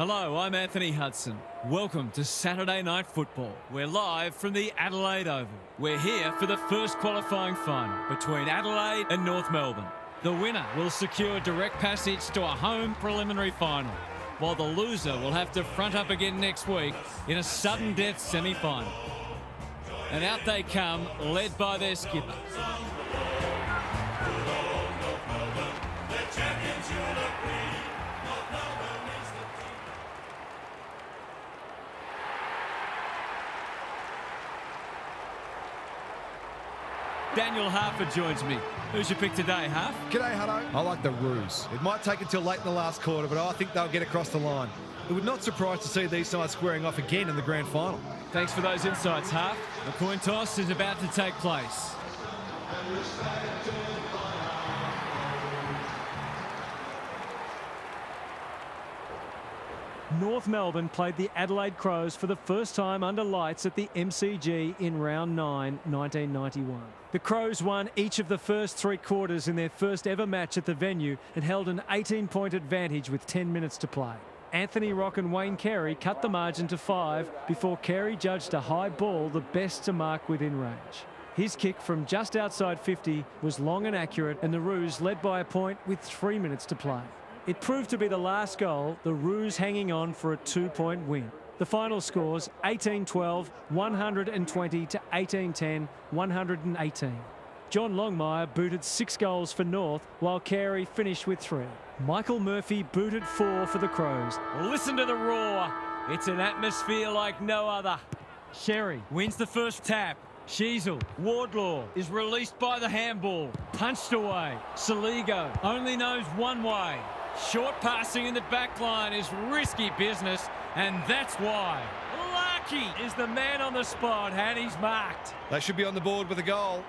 Hello, I'm Anthony Hudson. Welcome to Saturday Night Football. We're live from the Adelaide Oval. We're here for the first qualifying final between Adelaide and North Melbourne. The winner will secure direct passage to a home preliminary final, while the loser will have to front up again next week in a sudden death semi-final. And out they come, led by their skipper. Daniel Harford joins me. Who's your pick today, Harf? G'day, Hutto. I like the Roos. It might take until late in the last quarter, but I think they'll get across the line. It would not surprise to see these sides squaring off again in the grand final. Thanks for those insights, Harf. The coin toss is about to take place. North Melbourne played the Adelaide Crows for the first time under lights at the MCG in round 9, 1991. The Crows won each of the first 3 quarters in their first ever match at the venue and held an 18-point advantage with 10 minutes to play. Anthony Rock and Wayne Carey cut the margin to 5 before Carey judged a high ball the best to mark within range. His kick from just outside 50 was long and accurate, and the Roos led by a point with 3 minutes to play. It proved to be the last goal, the Roos hanging on for a 2-point win. The final scores 18-12, 120 to 18-10, 118. John Longmire booted 6 goals for North, while Carey finished with 3. Michael Murphy booted 4 for the Crows. Listen to the roar. It's an atmosphere like no other. Sherry wins the first tap. Sheasel, Wardlaw is released by the handball. Punched away. Saligo only knows one way. Short passing in the back line is risky business, and that's why. Lucky is the man on the spot, and he's marked. They should be on the board with a goal.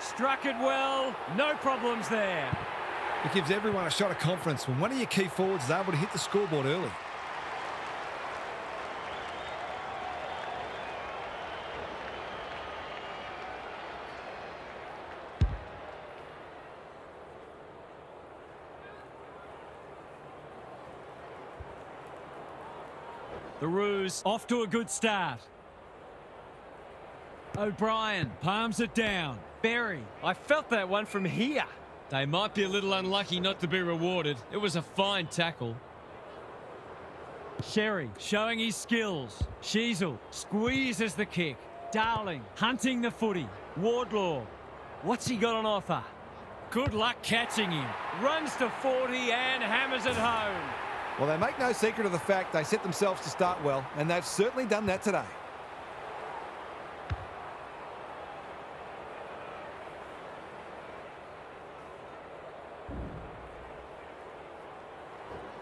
Struck it well, no problems there. It gives everyone a shot of confidence when one of your key forwards is able to hit the scoreboard early. The Roos off to a good start. O'Brien palms it down. Berry, I felt that one from here. They might be a little unlucky not to be rewarded. It was a fine tackle. Sherry showing his skills. Sheasel squeezes the kick. Darling hunting the footy. Wardlaw, what's he got on offer? Good luck catching him. Runs to 40 and hammers it home. Well, they make no secret of the fact they set themselves to start well, and they've certainly done that today.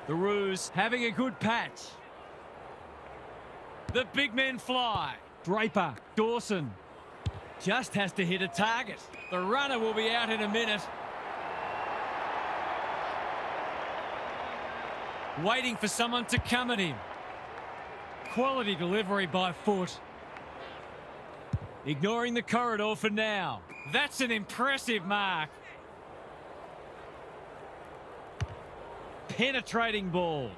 The Roos having a good patch. The big men fly. Draper, Dawson just has to hit a target. The runner will be out in a minute. Waiting for someone to come at him. Quality delivery by foot. Ignoring the corridor for now. That's an impressive mark. Penetrating ball.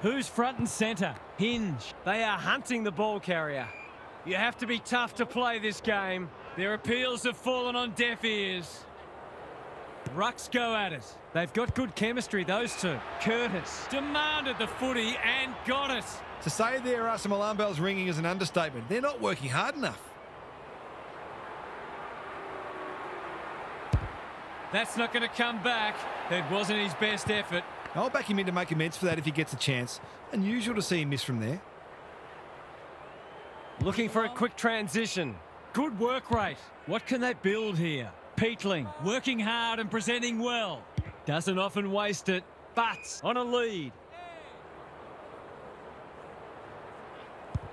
Who's front and centre? Hinge. They are hunting the ball carrier. You have to be tough to play this game. Their appeals have fallen on deaf ears. Rucks go at it. They've got good chemistry, those two. Curtis demanded the footy and got it. To say there are some alarm bells ringing is an understatement. They're not working hard enough. That's not going to come back. It wasn't his best effort. I'll back him in to make amends for that if he gets a chance. Unusual to see him miss from there. Looking for a quick transition. Good work rate. What can they build here? Peatling working hard and presenting well. Doesn't often waste it. Butts on a lead.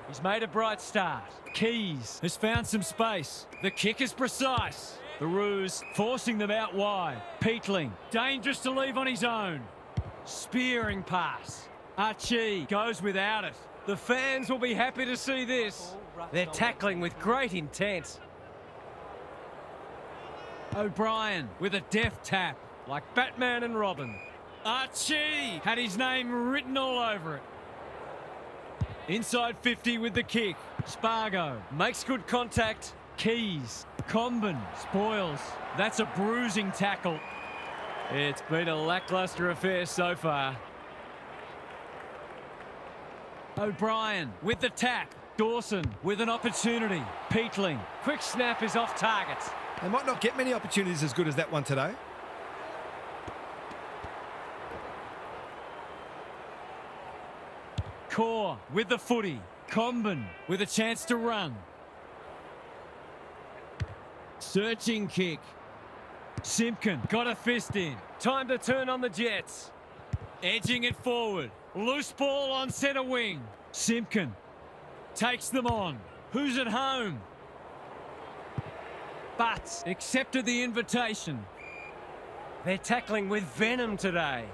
He's made a bright start. Keys has found some space. The kick is precise. The Roos forcing them out wide. Peatling, dangerous to leave on his own. Spearing pass. Archie goes without it. The fans will be happy to see this. They're tackling with great intent. O'Brien with a deft tap. Like Batman and Robin. Archie had his name written all over it. Inside 50 with the kick. Spargo makes good contact. Keys. Comben spoils. That's a bruising tackle. It's been a lacklustre affair so far. O'Brien with the tap. Dawson with an opportunity. Peatling. Quick snap is off target. They might not get many opportunities as good as that one today. Core with the footy. Comben with a chance to run. Searching kick. Simpkin got a fist in. Time to turn on the Jets. Edging it forward. Loose ball on centre wing. Simpkin takes them on. Who's at home? But accepted the invitation. They're tackling with venom today.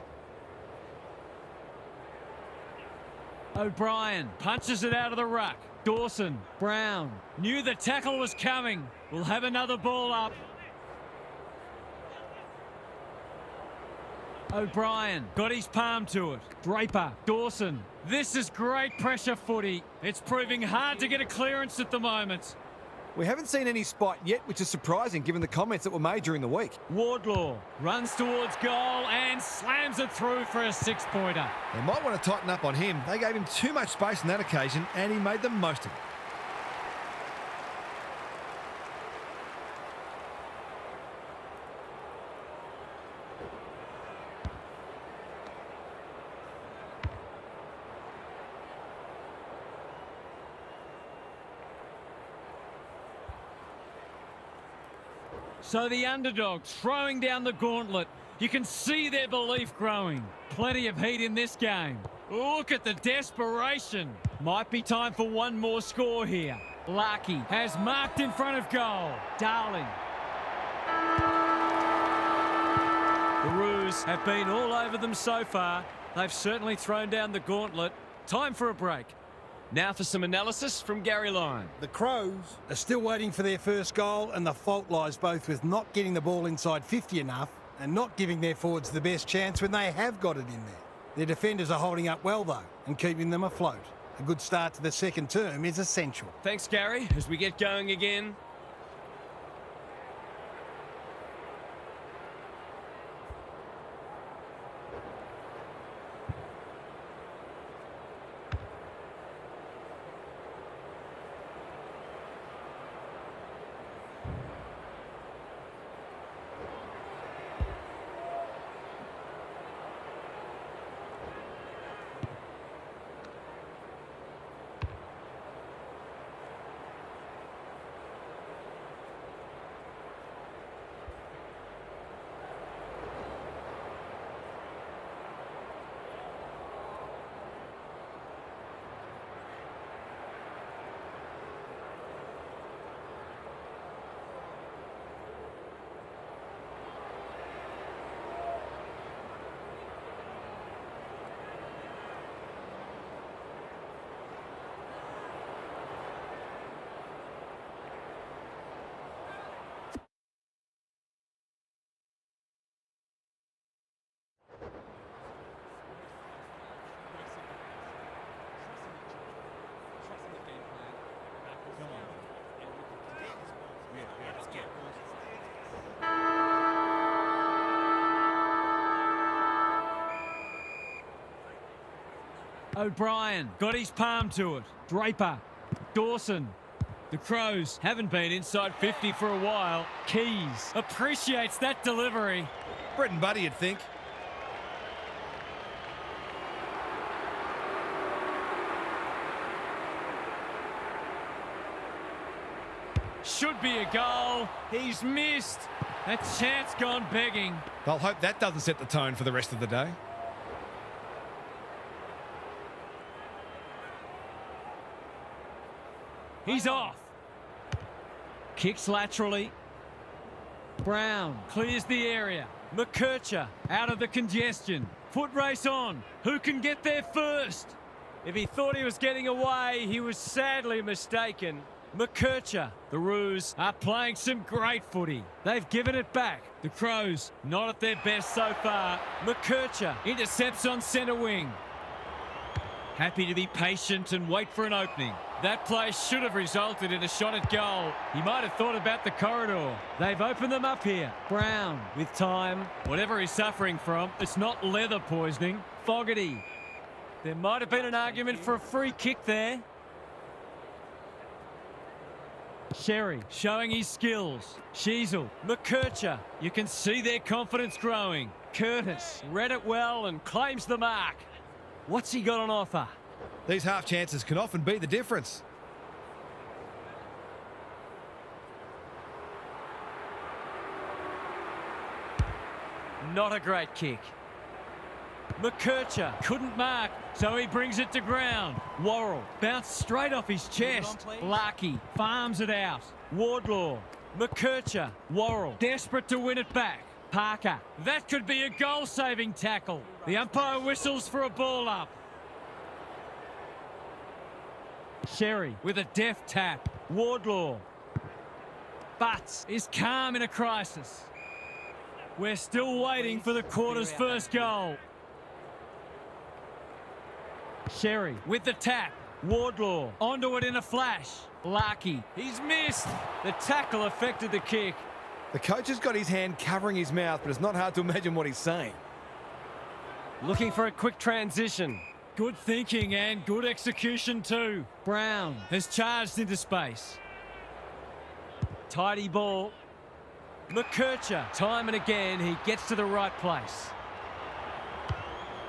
O'Brien punches it out of the ruck. Dawson, Brown, knew the tackle was coming. We'll have another ball up. O'Brien got his palm to it. Draper, Dawson. This is great pressure footy. It's proving hard to get a clearance at the moment. We haven't seen any spite yet, which is surprising given the comments that were made during the week. Wardlaw runs towards goal and slams it through for a six-pointer. They might want to tighten up on him. They gave him too much space on that occasion, and he made the most of it. So the underdogs throwing down the gauntlet. You can see their belief growing. Plenty of heat in this game. Look at the desperation. Might be time for one more score here. Larkey has marked in front of goal. Darling. The Roos have been all over them so far. They've certainly thrown down the gauntlet. Time for a break. Now for some analysis from Gary Lyon. The Crows are still waiting for their first goal, and the fault lies both with not getting the ball inside 50 enough and not giving their forwards the best chance when they have got it in there. Their defenders are holding up well, though, and keeping them afloat. A good start to the second term is essential. Thanks, Gary. As we get going again, O'Brien got his palm to it. Draper, Dawson. The Crows haven't been inside 50 for a while. Keys appreciates that delivery. Brett and Buddy, you'd think. Should be a goal. He's missed. That chance gone begging. They'll hope that doesn't set the tone for the rest of the day. He's off. Kicks laterally. Brown clears the area. McKercher out of the congestion. Foot race on. Who can get there first? If he thought he was getting away, he was sadly mistaken. McKercher. The Roos are playing some great footy. They've given it back. The Crows not at their best so far. McKercher intercepts on centre wing. Happy to be patient and wait for an opening. That play should have resulted in a shot at goal. He might have thought about the corridor. They've opened them up here. Brown with time. Whatever he's suffering from, it's not leather poisoning. Fogarty. There might have been an argument for a free kick there. Sherry showing his skills. Sheasel, McKercher. You can see their confidence growing. Curtis read it well and claims the mark. What's he got on offer? These half chances can often be the difference. Not a great kick. McKercher couldn't mark, so he brings it to ground. Worrell bounced straight off his chest. Larkey farms it out. Wardlaw, McKercher, Worrell desperate to win it back. Parker, that could be a goal-saving tackle. The umpire whistles for a ball up. Sherry with a deft tap. Wardlaw. Butts is calm in a crisis. We're still waiting for the quarter's first goal. Sherry with the tap. Wardlaw onto it in a flash. Larkey, he's missed. The tackle affected the kick. The coach has got his hand covering his mouth, but it's not hard to imagine what he's saying. Looking for a quick transition. Good thinking and good execution too. Brown Has charged into space. tidy ball. McKercher, time and again, he gets to the right place.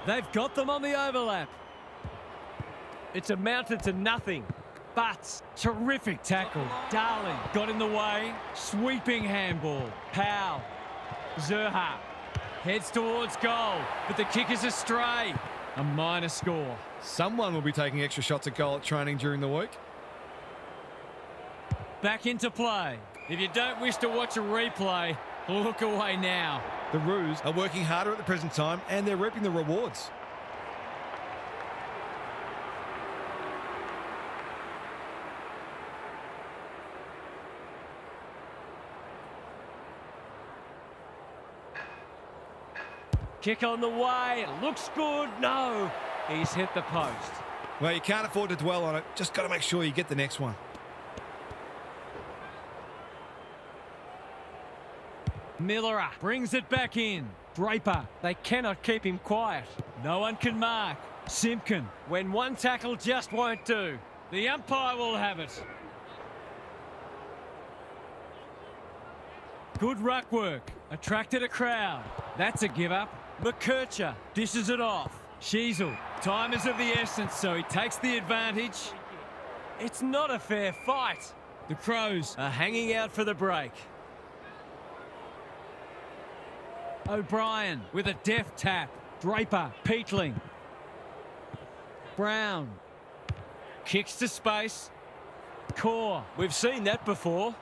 They've got them on the overlap. It's amounted to nothing. Butts. Terrific tackle. Darling got in the way. Sweeping handball. Powell. Zerha heads towards goal, but the kick is astray. A minor score. Someone will be taking extra shots at goal at training during the week. Back into play. If you don't wish to watch a replay, look away now. The Roos are working harder at the present time, and they're reaping the rewards. Kick on the way. It looks good. No. He's hit the post. Well, you can't afford to dwell on it. Just got to make sure you get the next one. Miller brings it back in. Draper. They cannot keep him quiet. No one can mark. Simpkin. When one tackle just won't do. The umpire will have it. Good ruck work. Attracted a crowd. That's a give up. McKercher dishes it off. Sheasel. Time is of the essence, so he takes the advantage. It's not a fair fight. The Crows are hanging out for the break. O'Brien with a deft tap. Draper. Peatling. Brown. Kicks to space. Core. We've seen that before.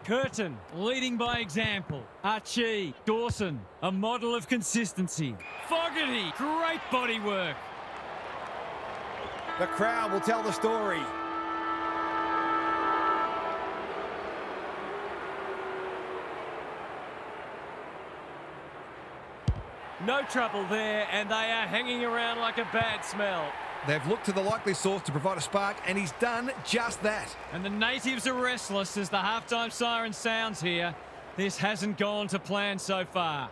Curtin leading by example. Archie. Dawson. A model of consistency. Fogarty. Great body work. The crowd will tell the story. No trouble there, and they are hanging around like a bad smell. They've looked to the likely source to provide a spark, and he's done just that. And the natives are restless as the halftime siren sounds here. This hasn't gone to plan so far.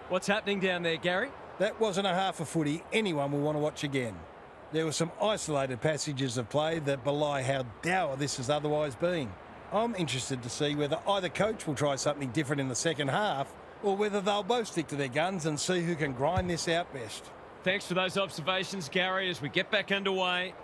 What's happening down there, Gary? That wasn't a half a footy anyone will want to watch again. There were some isolated passages of play that belie how dour this has otherwise been. I'm interested to see whether either coach will try something different in the second half, or whether they'll both stick to their guns and see who can grind this out best. Thanks for those observations, Gary, as we get back underway.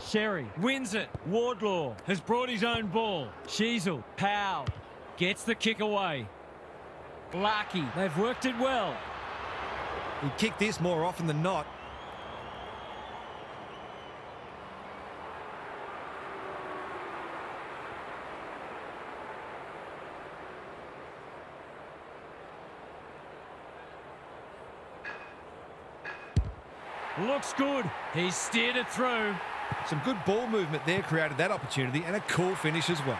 Sherry Wins it. Wardlaw has brought his own ball. Sheasel. Powell gets the kick away. Larkey. They've worked it well. He kicked this more often than not. Looks good. He's steered it through. Some good ball movement there created that opportunity, and a cool finish as well.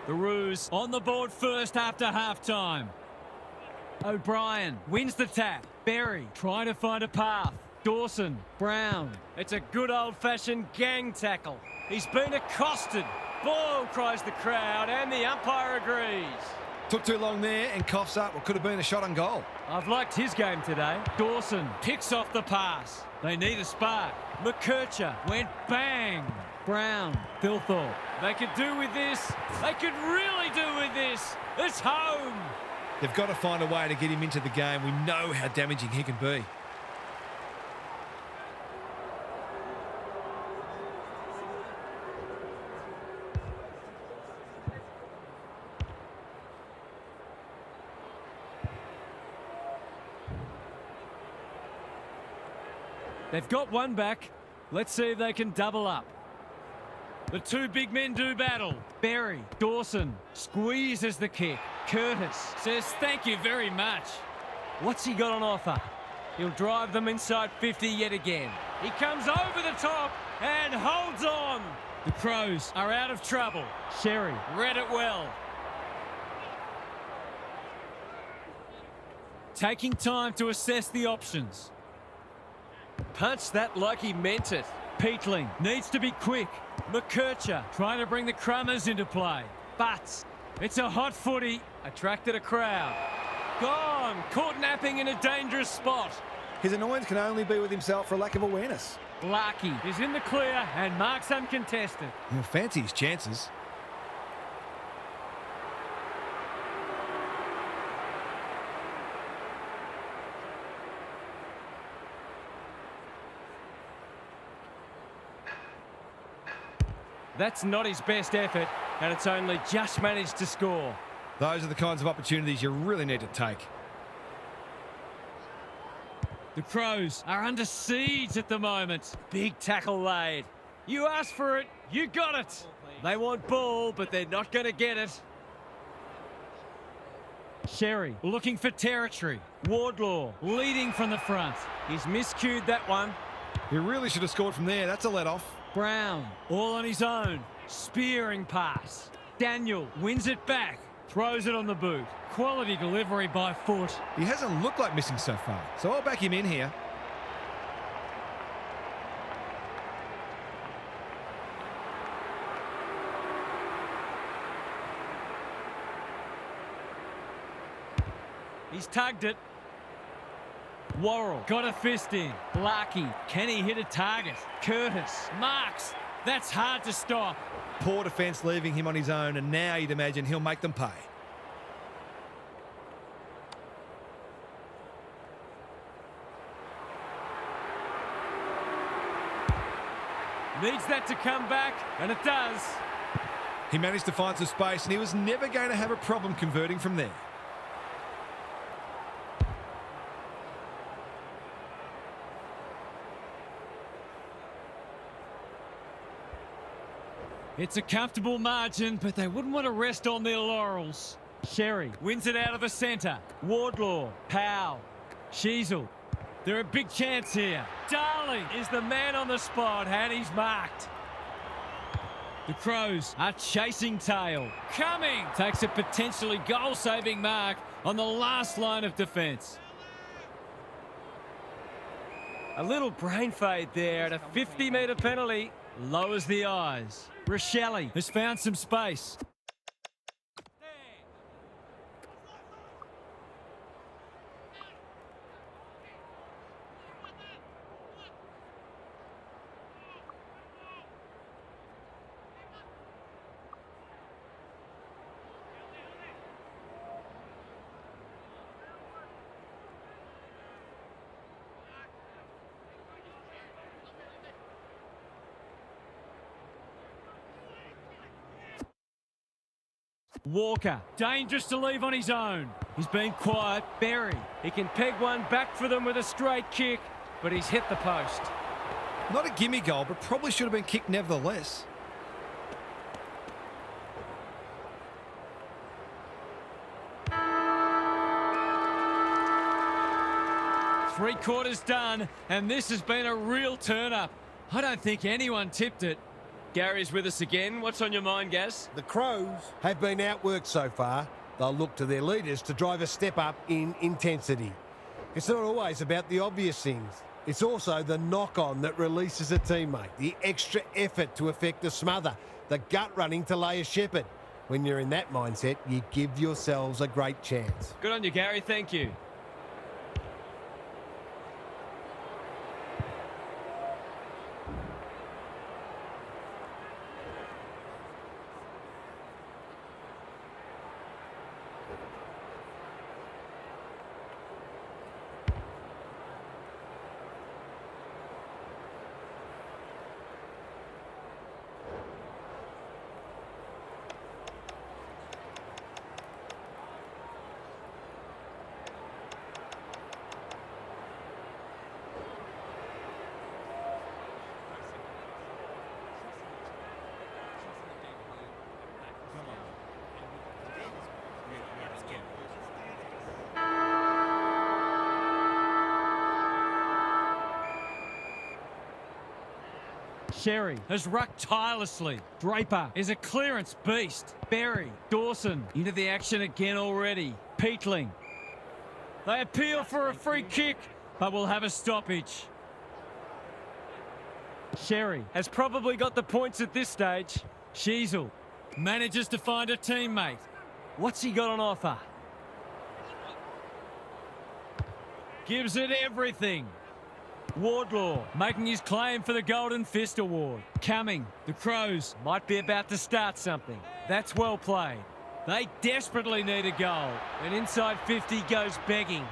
The Roos on the board first after half-time. O'Brien wins the tap. Berry trying to find a path. Dawson, Brown. It's a good old-fashioned gang tackle. He's been accosted. Ball, cries the crowd, and the umpire agrees. Took too long there and coughs up what could have been a shot on goal. I've liked his game today. Dawson picks off the pass. They need a spark. McKercher went bang. Brown, Thilthorpe. They could do with this. They could really do with this. It's home. They've got to find a way to get him into the game. We know how damaging he can be. They've got one back. Let's see if they can double up. The two big men do battle. Berry, Dawson, squeezes the kick. Curtis says thank you very much. What's he got on offer? He'll drive them inside 50 yet again. He comes over the top and holds on. The Crows are out of trouble. Sherry Read it well. Taking time to assess the options. Punch that like he meant it. Peatling needs to be quick. McKercher trying to bring the Crummers into play. But it's a hot footy. Attracted a crowd. Gone. Caught napping in a dangerous spot. His annoyance can only be with himself for a lack of awareness. Larkey is in the clear and marks uncontested. He'll fancy his chances. That's not his best effort, and it's only just managed to score. Those are the kinds of opportunities you really need to take. The Crows are under siege at the moment. Big tackle laid. You asked for it, you got it. They want ball, but they're not going to get it. Sherry Looking for territory. Wardlaw leading from the front. He's miscued that one. He really should have scored from there. That's a let-off. Brown, all on his own. Spearing pass. Daniel wins it back. Throws it on the boot. Quality delivery by foot. He hasn't looked like missing so far, so I'll back him in here. He's tugged it. Worrell got a fist in. Larkey, can he hit a target? Curtis marks. That's hard to stop. Poor defence leaving him on his own, and now you'd imagine he'll make them pay. Needs that to come back, and it does. He managed to find some space, and he was never going to have a problem converting from there. It's a comfortable margin, but they wouldn't want to rest on their laurels. Sherry Wins it out of the centre. Wardlaw, Powell, Sheasel. They're a big chance here. Darling is the man on the spot, and he's marked. The Crows are chasing tail. Coming takes a potentially goal-saving mark on the last line of defence. A little brain fade there, and a 50-metre penalty lowers the eyes. Rochelle has found some space. Walker, dangerous to leave on his own. He's been quiet. Berry, he can peg one back for them with a straight kick, but he's hit the post. Not a gimme goal, but probably should have been kicked nevertheless. Three quarters done, and this has been a real turn-up. I don't think anyone tipped it. Gary's with us again. What's on your mind, Gaz? The Crows have been outworked so far. They'll look to their leaders to drive a step up in intensity. It's not always about the obvious things. It's also the knock-on that releases a teammate, the extra effort to effect a smother, the gut running to lay a shepherd. When you're in that mindset, you give yourselves a great chance. Good on you, Gary. Thank you. Sherry Has rucked tirelessly. Draper Is a clearance beast. Berry Dawson into the action again already. Peatling. They appeal for a free kick, but will have a stoppage. Sherry has probably got the points at this stage. Sheasel manages to find a teammate. What's he got on offer? Gives it everything. Wardlaw making his claim for the Golden Fist Award. Coming. The Crows Might be about to start something. That's well played. They desperately need a goal. And inside 50 goes begging.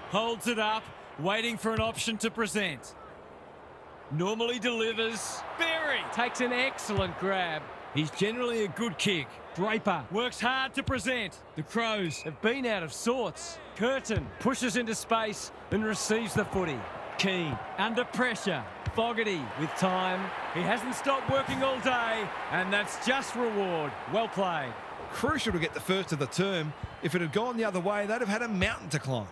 Holds it up, waiting for an option to present. Normally delivers. Berry Takes an excellent grab. He's generally a good kick. Draper Works hard to present. The Crows have been out of sorts. Curtin pushes into space and receives the footy. Keane under pressure. Fogarty with time. He hasn't stopped working all day, and that's just reward. Well played. Crucial to get the first of the term. If it had gone the other way, they'd have had a mountain to climb.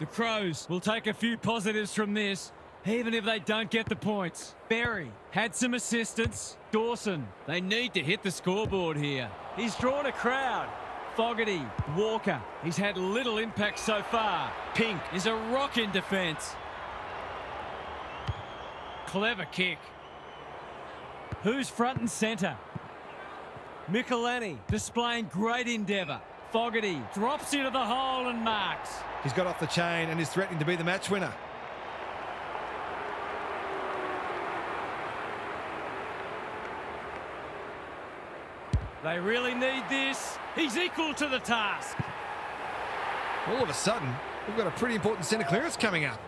The Crows will take a few positives from this, even if they don't get the points. Berry had some assistance. Dawson, they need to hit the scoreboard here. He's drawn a crowd. Fogarty, Walker, he's had little impact so far. Pink is a rock in defence. Clever kick. Who's front and centre? Michelani Displaying great endeavour. Fogarty drops into the hole and marks. He's got off the chain and is threatening to be the match winner. They really need this. He's equal to the task. All of a sudden, we've got a pretty important centre clearance coming up.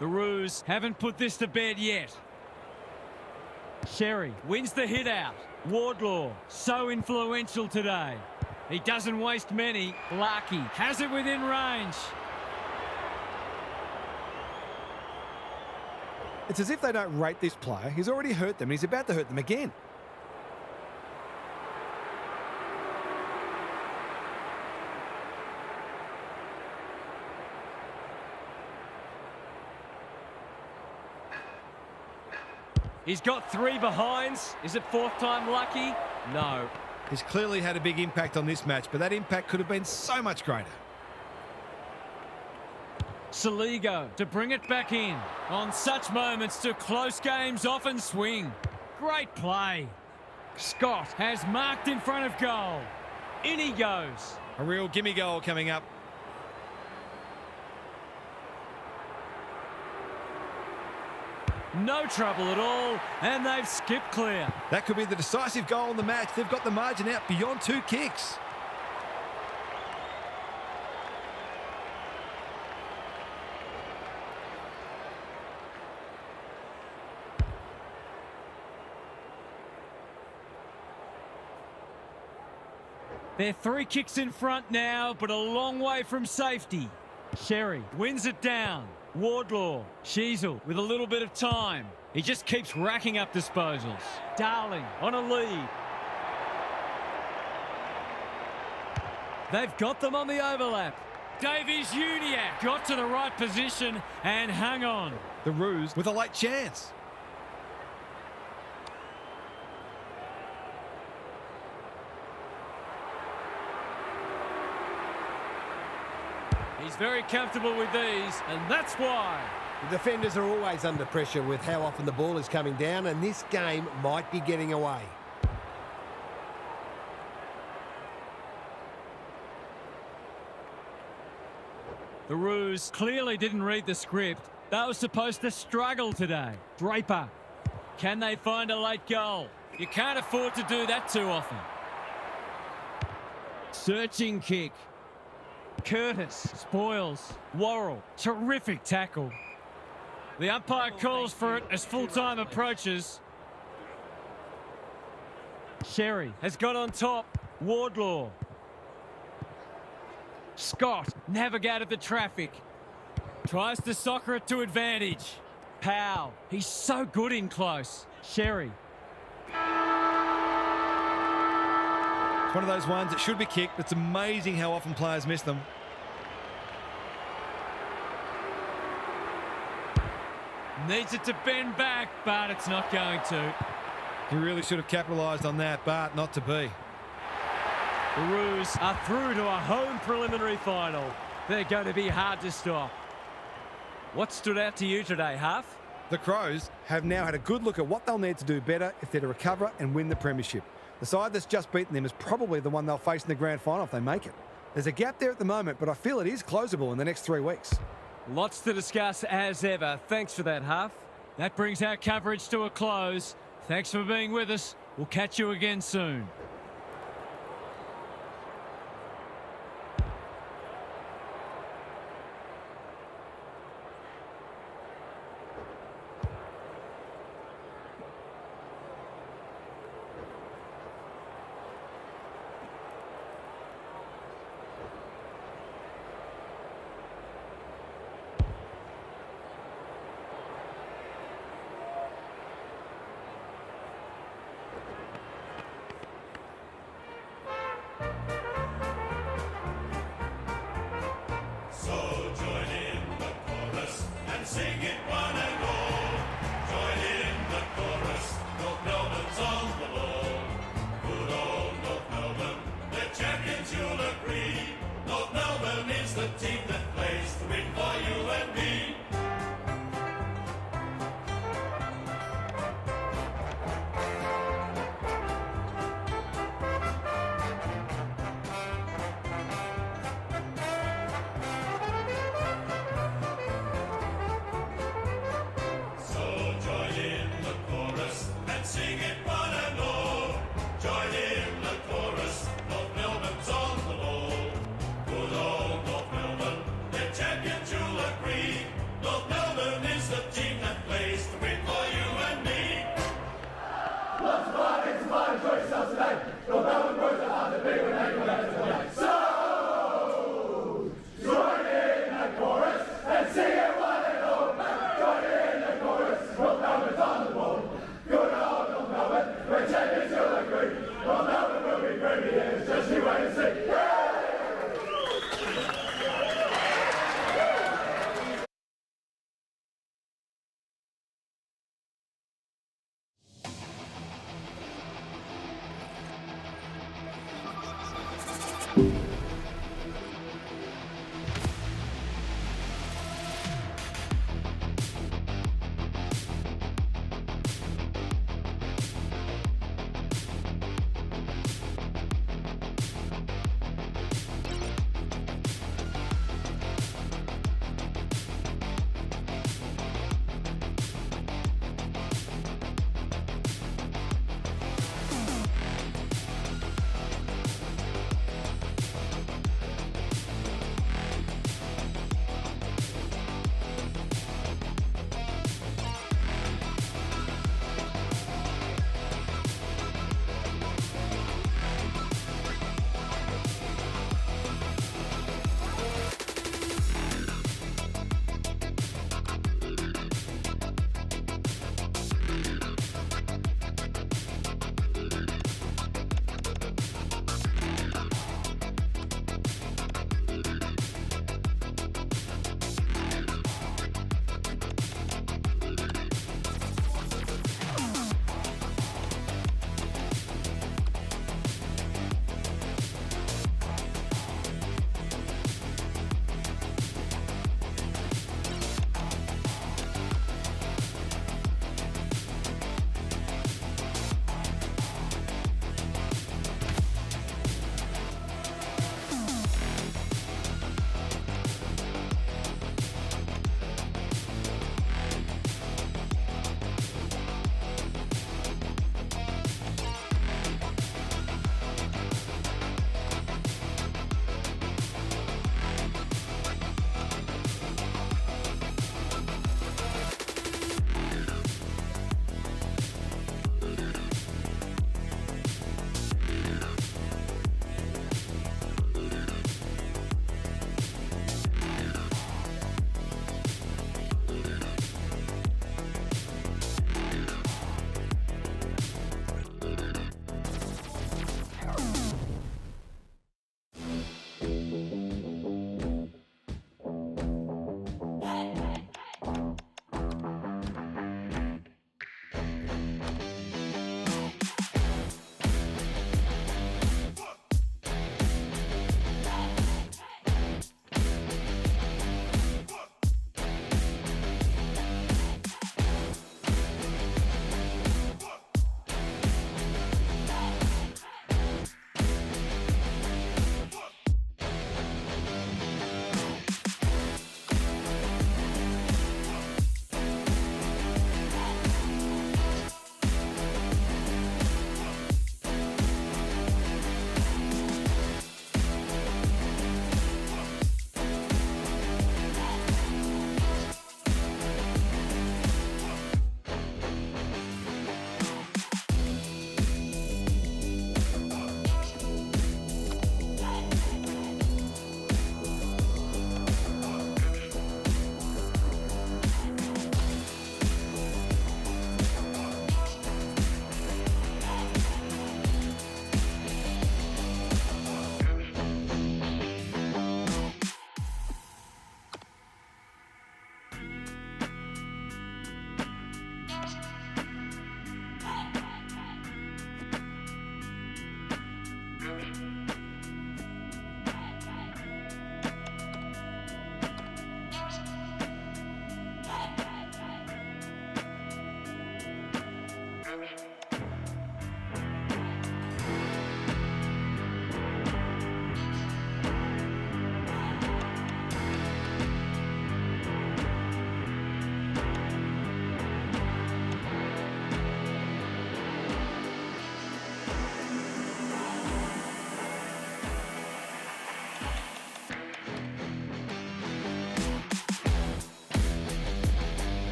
The Roos haven't put this to bed yet. Sherry Wins the hit out. Wardlaw, so influential today. He doesn't waste many. Larkey has it within range. It's as if they don't rate this player. He's already hurt them and he's about to hurt them again. He's got 3 behinds. Is it 4th time lucky? No. He's clearly had a big impact on this match, but that impact could have been so much greater. Saligo to bring it back in. On such moments, to close games often swing. Great play. Scott has marked in front of goal. In he goes. A real gimme goal coming up. No trouble at all, and they've skipped clear. That could be the decisive goal in the match. They've got the margin out beyond 2 kicks. They're 3 kicks in front now, but a long way from safety. Sherry. Wins it down. Wardlaw. Sheasel with a little bit of time. He just keeps racking up disposals. Darling on a lead. They've got them on the overlap. Davies Uniacke got to the right position and hung on. The Roos with a late chance. He's very comfortable with these, and that's why. The defenders are always under pressure with how often the ball is coming down, and this game might be getting away. The Roos clearly didn't read the script. They were supposed to struggle today. Draper. Can they find a late goal? You can't afford to do that too often. Searching kick. Curtis. Spoils. Worrell. Terrific tackle. The umpire calls for it as full-time approaches. Sherry. Has got on top. Wardlaw. Scott navigated the traffic. Tries to soccer it to advantage. Powell. He's so good in close. Sherry. It's one of those ones that should be kicked. It's amazing how often players miss them. Needs it to bend back, but it's not going to. He really should have capitalised on that, but not to be. The Roos are through to a home preliminary final. They're going to be hard to stop. What stood out to you today, Huff? The Crows have now had a good look at what they'll need to do better if they're to recover and win the premiership. The side that's just beaten them is probably the one they'll face in the grand final if they make it. There's a gap there at the moment, but I feel it is closable in the next 3 weeks. Lots to discuss as ever. Thanks for that, Huff. That brings our coverage to a close. Thanks for being with us. We'll catch you again soon.